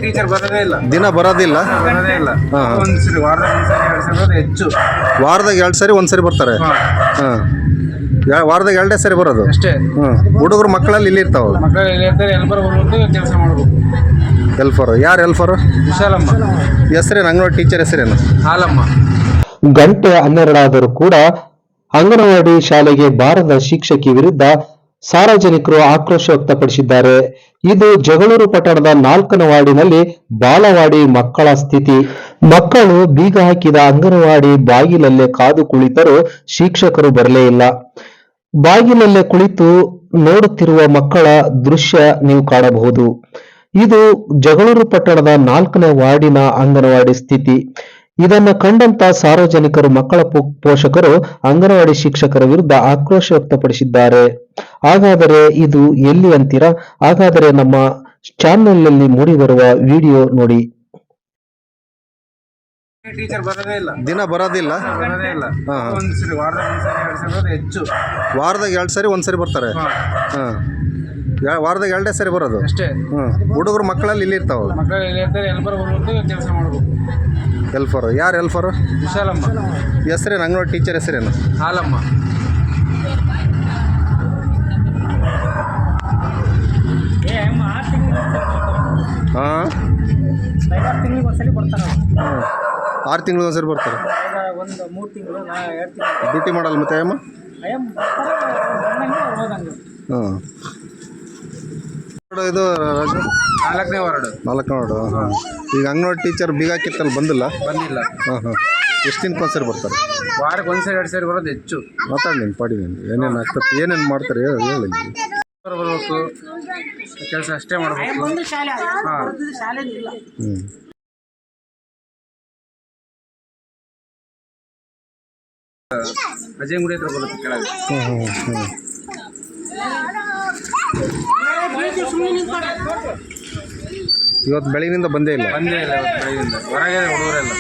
Teacher ಬರೋದೇ ಇಲ್ಲ, ದಿನ ಬರೋದಿಲ್ಲ. ಬರೋದೇ ಇಲ್ಲ. ಹಾಂ. ಒಂದ್ಸರಿ ವಾರದಾಗ ಒಂದ್ಸರಿ 2 ಸರಿ ಬರೋದು ಹೆಚ್ಚು. ವಾರದಾಗ 2 ಸರಿ 1 ಸರಿ ಬರ್ತಾರೆ. ಹಾಂ, ವಾರದಾಗ 2 ಸರಿ ಬರೋದು ಅಷ್ಟೇ. ಹುಡುಗರು ಮಕ್ಕಳಲ್ಲಿ ಇಲ್ಲಿ ಇರ್ತಾವೆ. ಮಕ್ಕಳು ಇಲ್ಲಿ ಇರ್ತಾರೆ, ಎಲ್ಬರ್ ಬರ್ಬೋದು, ಕೆಲಸ ಮಾಡ್ಬೇಕು. ಹೆಲ್ಫರು ಯಾರು ಹೆಲ್ಫರು? ವಿಶಾಲಮ್ಮ. ಹೆಸರೇನು? ಅಂಗನವಾಡಿ ಟೀಚರ್ ಹೆಸರೇನು? ಹಾಲಮ್ಮ. ಗಂಟೆ 12 ಆದರೂ ಕೂಡ ಅಂಗನವಾಡಿ ಶಾಲೆಗೆ ಬಾರದ ಶಿಕ್ಷಕಿ ವಿರುದ್ಧ ಸಾರ್ವಜನಿಕರು ಆಕ್ರೋಶ ವ್ಯಕ್ತಪಡಿಸಿದ್ದಾರೆ. ಇದು ಜಗಳೂರು ಪಟ್ಟಣದ 4ನೇ ವಾರ್ಡಿನಲ್ಲಿ ಬಾಲವಾಡಿ ಮಕ್ಕಳ ಸ್ಥಿತಿ. ಮಕ್ಕಳು ಬೀಗ ಹಾಕಿದ ಅಂಗನವಾಡಿ ಬಾಗಿಲಲ್ಲೇ ಕಾದು ಕುಳಿತರೂ ಶಿಕ್ಷಕರು ಬರಲೇ ಇಲ್ಲ. ಬಾಗಿಲಲ್ಲೇ ಕುಳಿತು ನೋಡುತ್ತಿರುವ ಮಕ್ಕಳ ದೃಶ್ಯ ನೀವು ಕಾಣಬಹುದು. ಇದು ಜಗಳೂರು ಪಟ್ಟಣದ 4ನೇ ವಾರ್ಡಿನ ಅಂಗನವಾಡಿ ಸ್ಥಿತಿ. ಇದನ್ನ ಕಂಡಂತ ಸಾರ್ವಜನಿಕರು, ಮಕ್ಕಳ ಪೋಷಕರು ಅಂಗನವಾಡಿ ಶಿಕ್ಷಕರ ವಿರುದ್ಧ ಆಕ್ರೋಶ ವ್ಯಕ್ತಪಡಿಸಿದ್ದಾರೆ. ಹಾಗಾದರೆ ಇದು ಎಲ್ಲಿ ಅಂತೀರಾ? ಹಾಗಾದರೆ ನಮ್ಮ ಚಾನೆಲ್ನಲ್ಲಿ ಮೂಡಿ ಬರುವ ವಿಡಿಯೋ ನೋಡಿ. ಟೀಚರ್ ಬರೋದೇ ಇಲ್ಲ, ದಿನ ಬರೋದಿಲ್ಲ. ಬರೋದೇ ಇಲ್ಲ. ಹಾಂ. ಒಂದ್ಸರಿ ವಾರದಾಗ ಒಂದ್ಸರಿ 2 ಸರಿ ಬರೋದು ಹೆಚ್ಚು. ವಾರದಾಗ 2 ಸರಿ 1 ಸರಿ ಬರ್ತಾರೆ. ಹಾಂ, ವಾರದಾಗ 2 ಸರಿ ಬರೋದು ಅಷ್ಟೇ. ಹುಡುಗರು ಮಕ್ಕಳಲ್ಲಿ ಇಲ್ಲಿ ಇರ್ತಾವೆ. ಮಕ್ಕಳು ಇಲ್ಲಿ ಇರ್ತಾರೆ, ಎಲ್ಬರ್ ಬರ್ಬೋದು, ಕೆಲಸ ಮಾಡ್ಬೇಕು. ಹೆಲ್ಫರು ಯಾರು ಹೆಲ್ಫರು? ವಿಶಾಲಮ್ಮ. ಹೆಸರೇನು? ಅಂಗನವಾಡಿ ಟೀಚರ್ ಹೆಸರೇನು? ಹಾಲಮ್ಮ. ಹಾಂ, 6 ತಿಂಗಳಿಗೆ ಒಂದ್ಸಲಿ ಬರ್ತಾರೆ. 6 ತಿಂಗಳಿಗೆ ಒಂದ್ಸರಿ ಬರ್ತಾರೆ. ಒಂದು 3 ತಿಂಗಳು 2 ತಿಂಗಳು ಡ್ಯೂಟಿ ಮಾಡಲ್ಲ ಮತ್ತೆ ಅಮ್ಮ? ಹಾಂ. ಇದು ರಾಜು 4ನೇ ವಾರ್ಡ್. 4ನೇ ವಾರ್ಡು. ಹಾಂ. ಈಗ ಅಂಗನವಾಡಿ ಟೀಚರ್ ಬೀಗ ಹಾಕಿತ್ತಲ್ಲಿ ಬಂದಿಲ್ಲ? ಬಂದಿಲ್ಲ. ಹಾಂ ಹಾಂ. ಎಷ್ಟು ದಿನಕ್ಕೆ ಒಂದ್ಸರಿ ಬರ್ತಾರೆ? ವಾರಕ್ಕೆ 1 ಸರಿ 2 ಸರಿ ಬರೋದು ಹೆಚ್ಚು. ಮಾತಾಡಿ ನೀನು ಪಾಡಿ ನೀನು ಏನೇನು ಆಗ್ತದೆ, ಏನೇನು ಮಾಡ್ತಾರೆ ಹೇಳಿ. ಬರಬೇಕು, ಕೆಲಸ ಅಷ್ಟೇ ಮಾಡಬೇಕು. ಹಾಂ. ಹ್ಞೂ. ಅಜಯ್ ಗುಡಿ ಹತ್ರ ಬರುತ್ತೆ ಕೆಳಗೆ. ಇವತ್ತು ಬೆಳಗಿನಿಂದ ಬಂದೇ ಇಲ್ಲ. ಬಂದೇ ಇಲ್ಲ ಇವತ್ತು ಬೆಳಗಿಂದ. ಹೊರಗೆ ಹುಡುಗರೆಲ್ಲ.